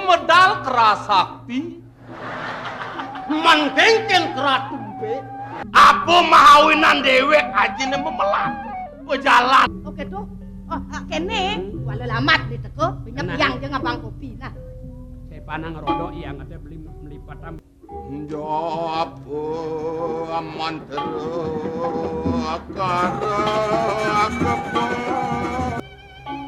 medal kerasakti mangkengken keratumpe apa mahawinan dewek ajine memelat pejalan. Oke tuh. Oh, kene walau lamat di teko, pinjam yang jeung abang kopi. Nah. Saya panang rodo yang ada beli melipat Jawab aman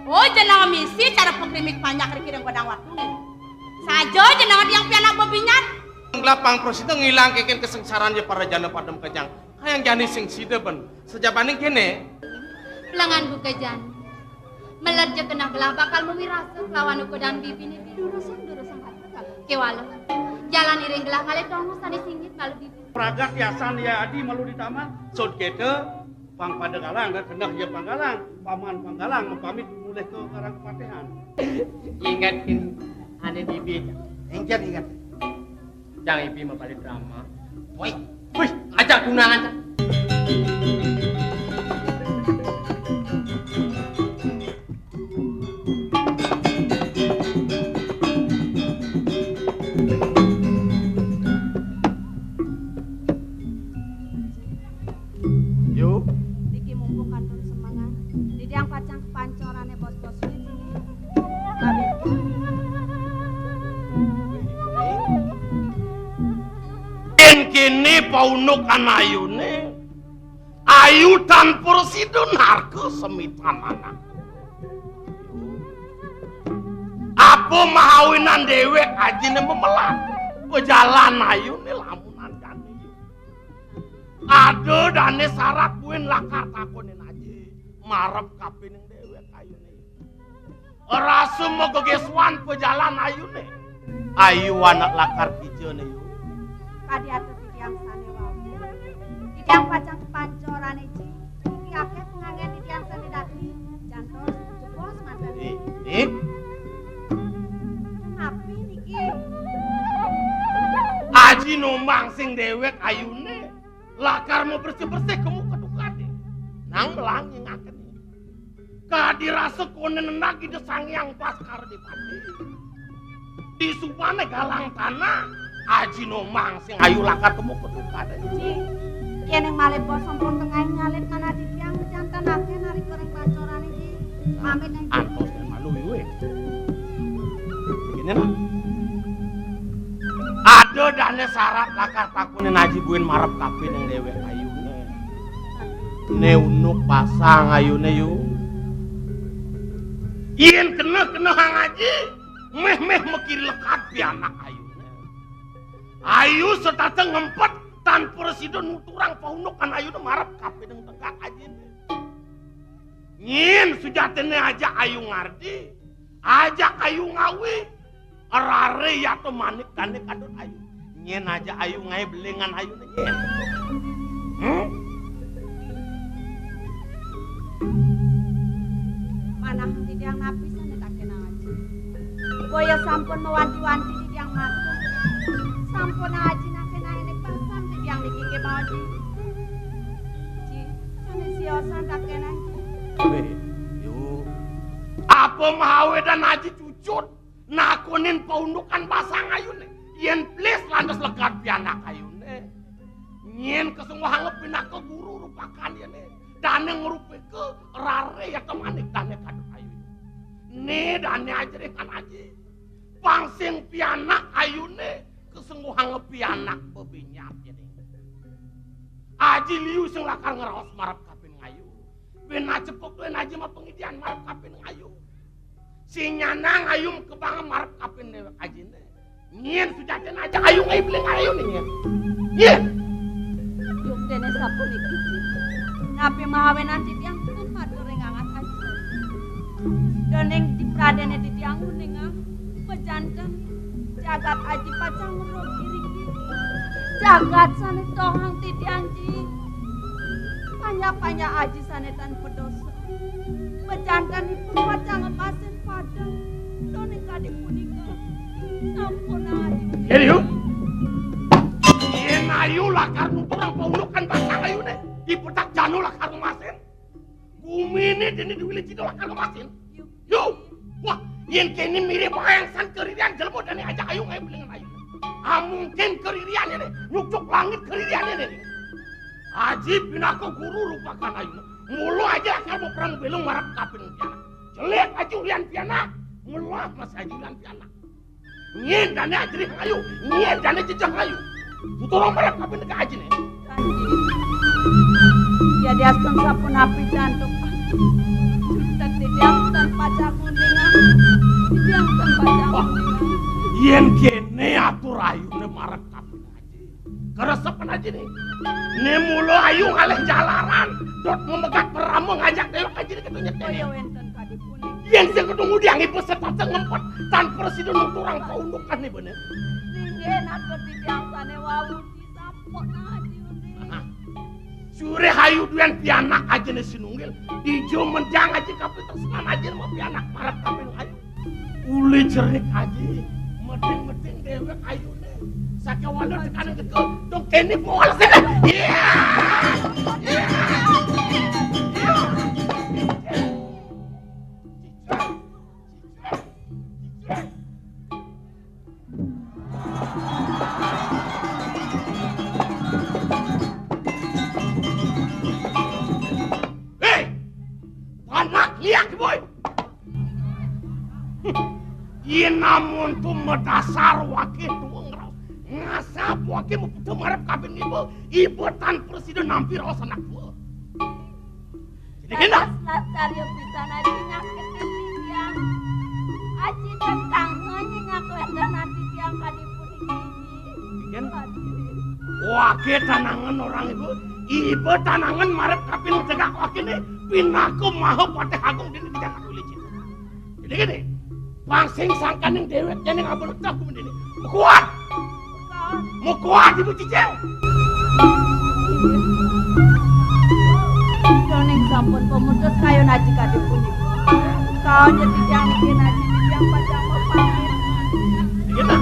Oh, jenang misi cara pengkrimik banyak riki godang waktu nih. Sajo jenang yang pianak bebinyan. Lapang presiden ngilang keken kesengsaraan je para jana padem kejang. Hayang jani sing sida ben. Sejabaning kene. Pelangan buka jan. Melerja kena belah bakal mewirasa lawan uko dan bibi durusang hati kewala. Jalan iring gelah kali tongu sani singgit malu bibi. Pragat yasan ya adi malu di taman. Sod kete Pang Padagalang dan kenah ya Panggalang. Paman Panggalang pamit mulai ke Karang Kepatehan. Ingatkin ada bibi. ingat Jangan ibi mabalik drama. woi Wih, ajak tunangan. Yuk. Diki mumpung kantun semangat. Di yang pacang kepancorane bos-bos ini. Babi. Kini paunukan ayune ayu tanpur sidun harga semitan anak apa mahawinan dewek ajine memelat pejalan ayune lamunan jani ada dane syarat buin lakar takonin aja marep kapining dewek ayune rasu mogogeswan pejalan ayune ayu anak lakar kijene yuk Kadi atuh di yang sane wau. Di yang pacang kepancorane iki. Iki akeh pengangen di yang sane dadi. Jantos jebos mantan. Dik. Napi niki? Aji nombang sing dewek ayune lakar mau bersih-bersih kemu kedukane nang melangi ngaken kadirasa konen nagi desang yang paskar di pati di supane galang tanah aji nombang sing ayu lakar kemu kedukane Ci. Yen yang malih bos sampun tengah nyalit mana di yang jantan akeh narik goreng pancorane iki. Pamit nang antos malu we begini lah ada dane syarat lakar takunin aji buin marep kapin yang dewek ayune neunuk pasang ayune yu yen kena hang aji meh mekir lekat pianak ayune ayu serta ngempet tanpa residon nuturang paunukan ayune marep kapin yang tegak aji nyin sujatene aja ayu ngardi aja ayu ngawi rare ya to manik kane kadon ayu nyen aja ayu ngai belengan ayu nyen manah di yang napi sane tak kenal aja. Boya sampun mewanti-wanti di yang matur. Sampun aji nakena enek pasan di yang dikike badi. Ci, sane siosan tak kenal. Yuk apa mahawe dan aji cucut nakunin paundukan pasang ayune yen please lantas lekat pianak ayune nyen kesungguh hanggepin ke guru rupakan ya ne dane ngerupi ke rare ya temanik dane kadut ayu ne dane ajarekan aja pangsing pianak ayune kesungguh hanggep pianak bebinyat ya ne aji liu sing lakar ngeraos marap kapin ngayu bena cepok tuh aja mah pengidian marap kapin ngayu si nyanang ayum kebangan marap kapin dewek ajine nyen sujaten aja ayu ngai beleng ayu nih nyen Yuk dene sapun iki. Napi mahawe nanti tiang pun matur rengangat aja. Doneng di pradene di tiang uningang pejanten jagat aji pacang merok kiri-kiri. Jagat sane tohang ti tiang ji. Banyak-banyak aji sanetan pedosa. Pejanten itu pacang epasin padang. Doneng kadek punika. Sampun aji. jadi yuk nyen ayu lakar nuturang paunukan pasang ayu nih dipetak janu lakar ngemasin bumi ini dini diwili cido lakar ngemasin yuk wah Yen kene mirip hayangsan keririan jelmo dan ajak ayu ngayu belengan ayu. Mungkin keririan ini nyucuk langit keririan ini. Aji pinako guru rupakan ayu. Mulu aja akar mau perang belung marap kapin piana. Jelek aja ulian piana. Mulu mas aja ulian piana. Nyen dane ajri ayu, nyen dane jejak ayu. Tutorong marap kapin ke aji nih. Ya dia sapun api jantung. Jutak didiang tanpa jamun dengan. Didiang tanpa jamun dengan. Yen kene atur ayu ne marap kapin aji. Keresepan aja nih. Ne mulu ayu ngalih jalaran. Dot memegat peramu ngajak dewek aja nih ketunyet Oh ya ini. wenten kadipun. Yen sing ketemu diangi peserta ngempet tan presiden nuturang kaundukan nih bener. Ningen atau didiang sane wawu disampok aji undi. Sure hayu duan pianak aja nih sinunggil. Ijo menjang aja kapital senan aja sama pianak marap kapin ayu. Uli jernik aja. Meding-meding dewek ayu nih. Saka walau tekanan gitu. Dong kene pol sih. Iya. Hei, anak lihat boy. Iya namun tuh medasar wakil tuh ngerau. Ngasap wakil mau putus marap kabin ibu tan presiden nampir os anak tua. Jadi kena. Latar yang bisa nanti nyakitin didiang. Aji tentang ngak lender nanti diang kadipun ini. Bikin. Wakil tanangan orang ibu tanangan marap kabin tegak wakil nih. Pinaku mahu pateh agung dini tidak boleh cita. Jadi gini. Pangsing sangkan yang dewek yang ngabel tak ku mendini. Kuat. Mau kuat ibu cicil. Doning sampun pemutus kayu naji kadipun ibu. Kau jadi yang bikin naji yang pajang pamit. Kita.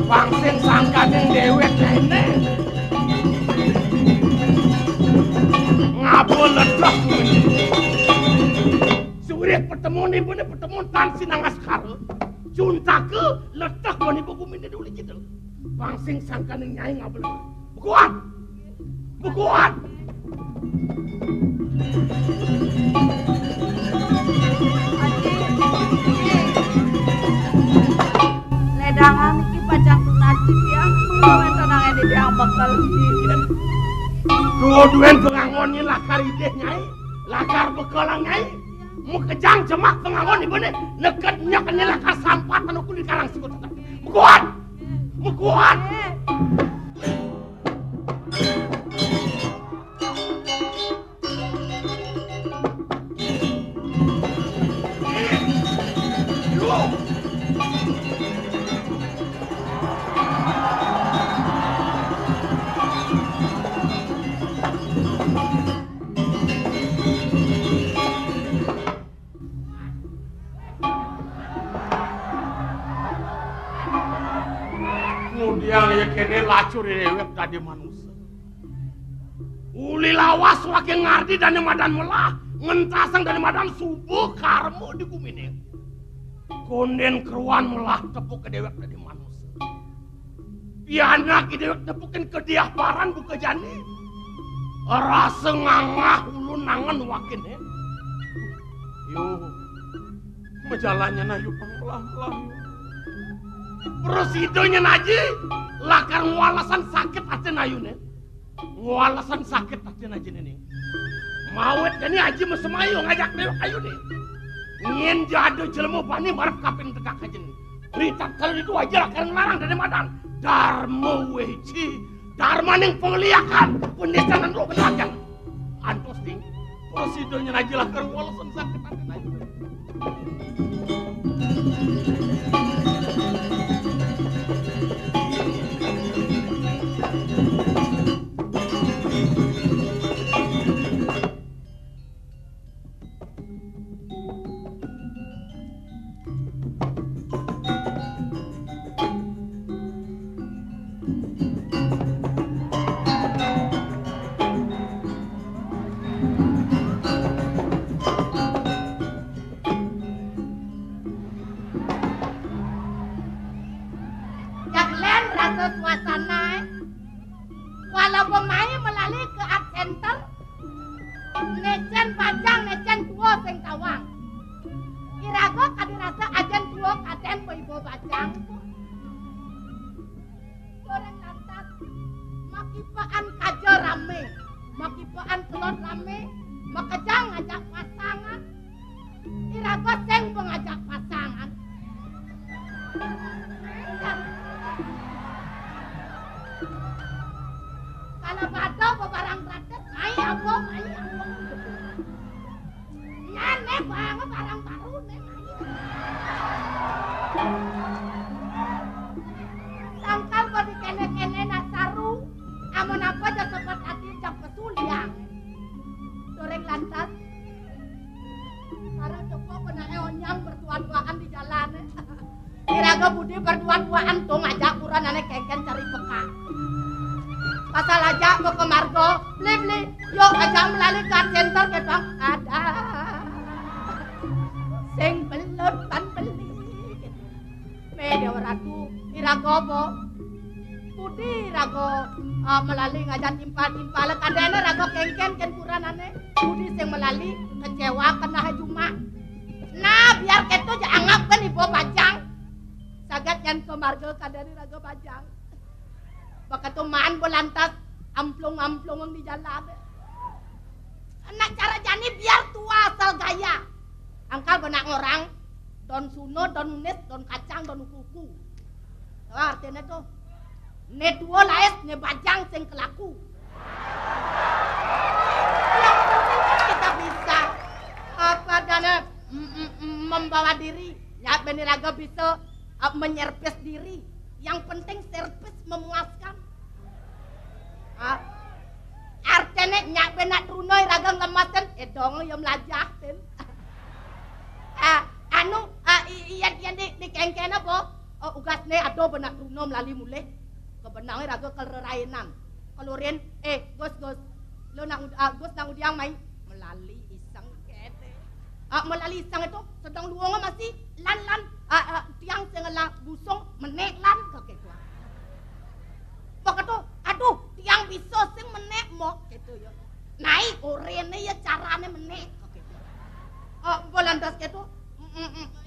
Pangsing sangkan yang dewek ini. Ngabul ledak ku mendini. Surit pertemuan ibu ini pertemuan tan sinang askar. Junta ke letak bani buku mini dulu gitu. Pangsing sangkan yang nyai ngabel. Bukuan. Bukuan. Ledangan iki pajang tunati dia. Mengkawen tenangnya di diang bakal di. Dua-duaan pengangonin lakar ideh nyai. Lakar bekalang nyai. Mau kejang jemak pengangon ibu nih. Nekatnya kena lakar sampah tanukul di karang sikut. Bukuan. Bukuan. Kemudian ya kene lacur dewek tadi manusia. Uli lawas wakil ngardi dan madan melah. Ngentasang dari madan subuh karmu di kumini. Konden keruan melah tepuk ke dewek tadi manusia. Pianak dewek tepukin ke diaparan buka jani. Rasa ngangah ulu nangan wakil ya. Yuh. Majalannya na yuk melah-melah yuk. Presidonya naji lakar ngwalasan sakit aja nayune. Ngwalasan sakit aja naji nih. Mawet gani aji mesemayu ngajak dewek ayu nih. Ngien jado jelemu bani marap kapin tegak aja nih. Berita kalau itu aja lakar ngelarang dari madan. Dharma weji. Dharma ning pengliakan. Pendisanan lo kedagang. Antos ting. Presidonya naji lakar ngwalasan sakit aja naji. Makipaan kaja rame, makipaan telur rame, makejang ngajak pasangan. Iraga seng pengajak pasangan. Kalau bada barang gratis, mai apa. Nane banget barang baru nih. Sangkal kau di kene-kene nasaru, amun apa aja sempat hati jak pesuliang. Doreng lantas, sekarang coba kena eonyang berduaan-duaan di jalan. Iraga budi berduaan-duaan tuh ngajak kurang ane kengken cari bekal. Pasal aja mau ke Margo, beli, yuk aja melalui card center ke bang ada. Sing belum pan beli. Media ratu, irago bo, budi irago melalui ngajak timpal kadene rago kengken ken kurang ane, budi sing melalui kecewa kena cuma. Nah biar ketu jangan kan ibu bajang, sagat yang ke Margo kadene rago bajang. Baka tumaan belantas amplung-amplung di jalan. Anak cara jani biar tua asal gaya. Angkal benak orang, don suno, don unis, don kacang, don kuku. Artinya tuh, ne tua laes, ne bajang sing kelaku. Yang penting kan kita bisa apa dana membawa diri. Ya beniraga bisa menyerpes diri. Yang penting servis memuaskan. Artinya nyak benak runoi ragang lemasen, dong yang melajahin. Iya di kengken apa? Ugasne ado benak runo melalui mulai. Kebenangnya raga kelerainan. Kalau Ren, gos, lo gos nang udiang main melalui iseng kete. Melalui iseng itu sedang luangnya masih lan tiang sengela busong menek lan kake tua. Pokok tu, aduh tiang bisa sing menek mok gitu ya. Naik orene ya carane menek kake tua. Bolandas gitu,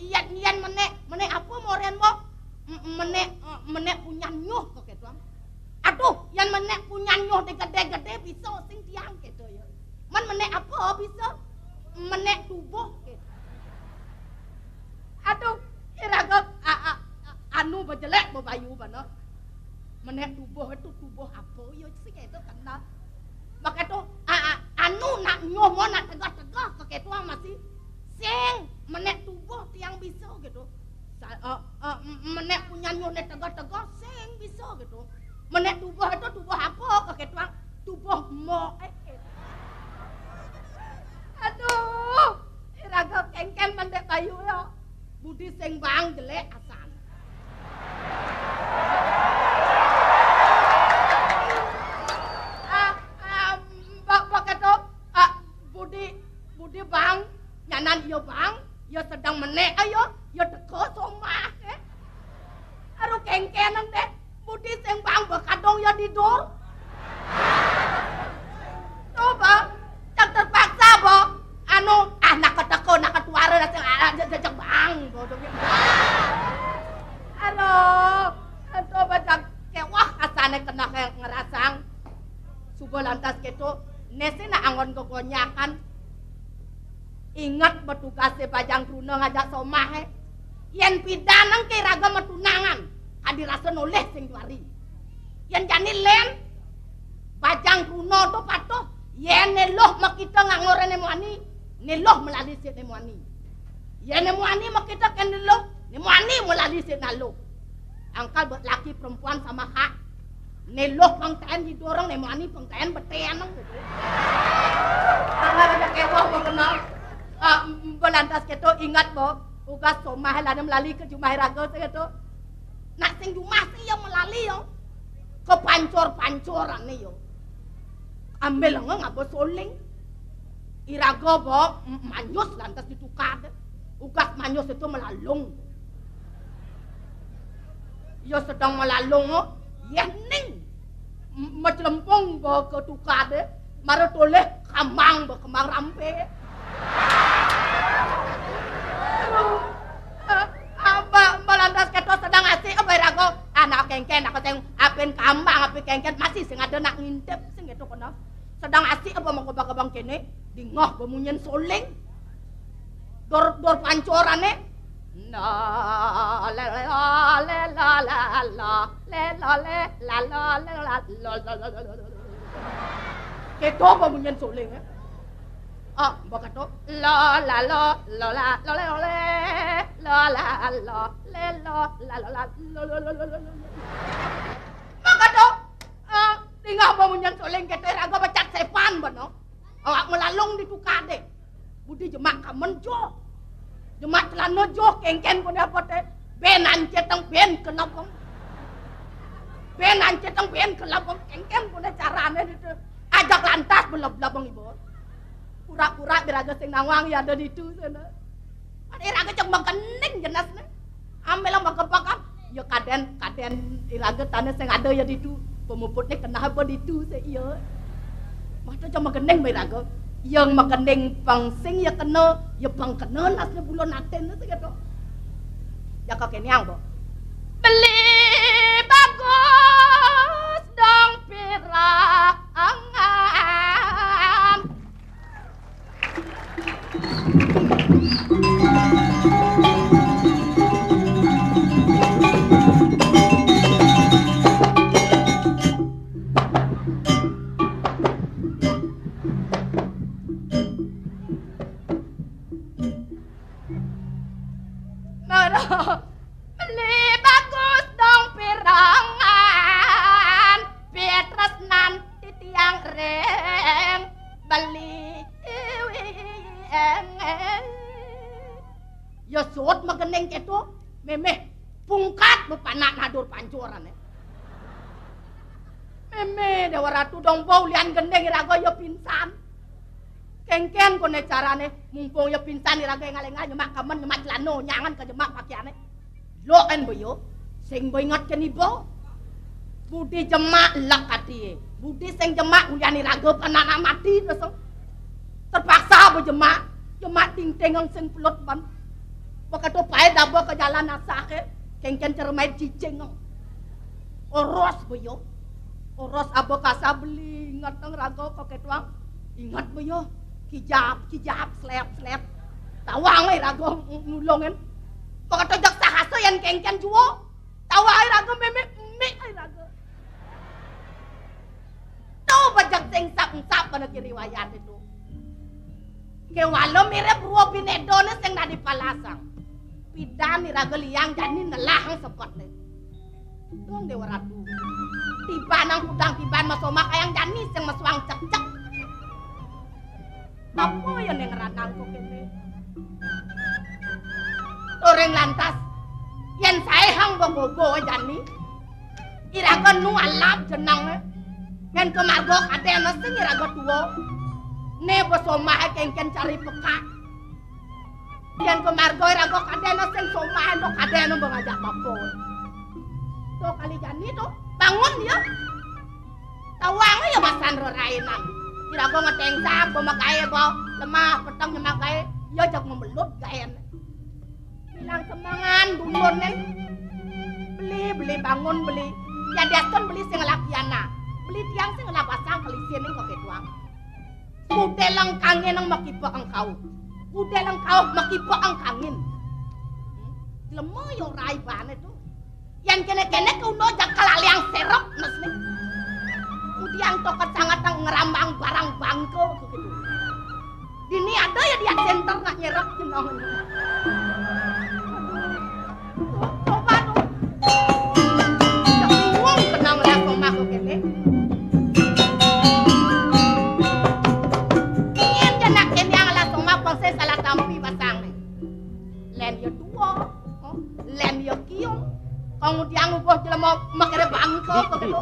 iyan menek apa moren mok? Menek punya nyuh kake tua. Aduh, yang menek punya nyuh gede-gede bisa sing tiang gitu ya. Menek apa bisa? Menek tubuh gitu. Aduh, iraga anu bejelek bebayu bana. Menek tubuh itu tubuh apa yo sing itu kena. Maka itu anu nak nyomo nak tegah-tegah keketu masih sing menek tubuh tiang bisa gitu. Menek punya nyonya tegah-tegah sing bisa gitu. Menek tubuh itu tubuh apa keketu tubuh mo Aduh, iraga kengken mendek bayu yo. Budi sing bang jelek asan. Budi bang, nyanan yo bang, yo sedang menek ayo, yo teko somah. Aduh kengkenan deh, budi sing bang bekadong yo tidur. Coba, cak terpaksa bo, nak keteko nak ketuara jajak bang. Aduh, coba cak kewah asane kena ngerasang. Subuh lantas gitu, nesi nak angon kegonyakan. Ingat bertugasnya bajang Bruno ngajak somah. Yen pidanang ke raga metunangan, kadirasa noleh sing juari. Yen jani len, bajang Bruno tu patuh. Yen neloh makita ngangore nemuani, neloh melalui si nemuani. Yen nemuani makita kan neloh, nemuani melalui si nalo. Angkal buat laki perempuan sama hak. Neloh pangkain didorong nemuani pangkain betean nang. Angkal ada kewah mau kenal. Belantas gitu ingat bo, ugas somah lada melalui ke jumah raga gitu. Nak sing jumah sih yang melalui yo, ke pancor-pancoran nih yo. Ambil ngapa soling, iraga bo manyus lantas ditukar, ugas manyus itu melalung. Yo sedang melalung, yening, mecelempung bo ketukar deh, marotoleh kambang bo kembang rampe. Mbak lantas keto sedang asik rago anak kengken aku teng apen kambang ape kengken masih sing ada nak ngintip sing gitu kono. Sedang asik apa mau kebang kene di ngoh bemunyen soling. Dor pancorane. La la la la la la la la la la. Keto bemunyen soling ya. Oh, mbok kato. La la la la la la la la la la le la la la la la. Maka to, tinggal bemunyen soling keto raga becat sepan bano. Awak melalung di tukade. Budi jemak kamen jo. Jemak celana jo kengken ko apa teh. Ben anceteng ben kenapa? Ben anceteng ben kenapa? Kengken ko carane itu. Ajak lantas belab-belabang ibu. Pura-pura biraga sing nawang ya ada di itu sana. Ada iraga cek makening jenasnya. Ambil lah makepakan. Ya kaden iraga tanah sing ada ya di itu. Pemuputnya kenapa di itu saya iya. Mata cek makening biraga. Yang makening pangsing ya kena nasnya bulan naten itu gitu. Ya kau kenyang bo. Beli bagus dong pirak angan. Beli bagus dong pirangan, Petrus nanti tiang reng beli ya suot mageneng keto memeh pungkat bepanak nadur pancuran memeh dewa ratu dong bau lian gendeng irago ya pinsan kengken kone carane mumpung ya pinsan irago ngalenga nyemak kamen nyemak celano nyangan ke jemak pakaiane lo en boyo sing boy ingat ken ibo budi jemak lekati budi sing jemak ulian irago panana mati terus terpaksa berjemak jemak ting-tingang sing pelut ban pakato pae dabo ke jalan asake kengken cermai cicing oros boyo oros abo kasa beli ingat nang rago kok ketuang ingat boyo kijap slep tawang ai rago nulongen pakato jak sahasa yan kengken juo tawa ai rago meme ai rago tau bajak sing sap pada riwayat itu kewalo mirip ruo pinedone sing nadi palasang pidan iraga liang jani nelahang sepot le dong dewa ratu tiba nang kudang tiban masoma kayang jani sing maswang cek apa yang ngeranang kok kene toreng lantas yen sae hang bogo jani iraga nu alap jenang yen kemargo kadene sing iraga tuwa ne basoma kengken cari peka yen kemargo iraga kadene sing somah no kadene ngajak bapo to kali jani to bangun ya tawang ya masan rerainan iraga ngeteng sak pemakae bo lemah petang nyemakae ya jak memelut gaen bilang semangan dulunen beli bangun beli ya deston beli sing lakiana beli tiang sing lapasang kelisien kok ketuang udah langkangin ang makipa ang kau udah lang kau makipa ang kangin lemah yung rai bane tu yan kene kau no jak kalaliang serok nasne udiang tokat sangat ang ngerambang barang bangko begitu dini ada ya dia center nak nyerok jenong coba tu yang uang kenang lihat rumah ko kene saya salah tampi pasang nih. Len ya tua, len ya kiong. Kemudian ubah jelema makere bangko begitu.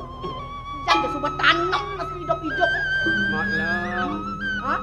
Jangan sudah tanam nasi hidup. Maklum. Hah?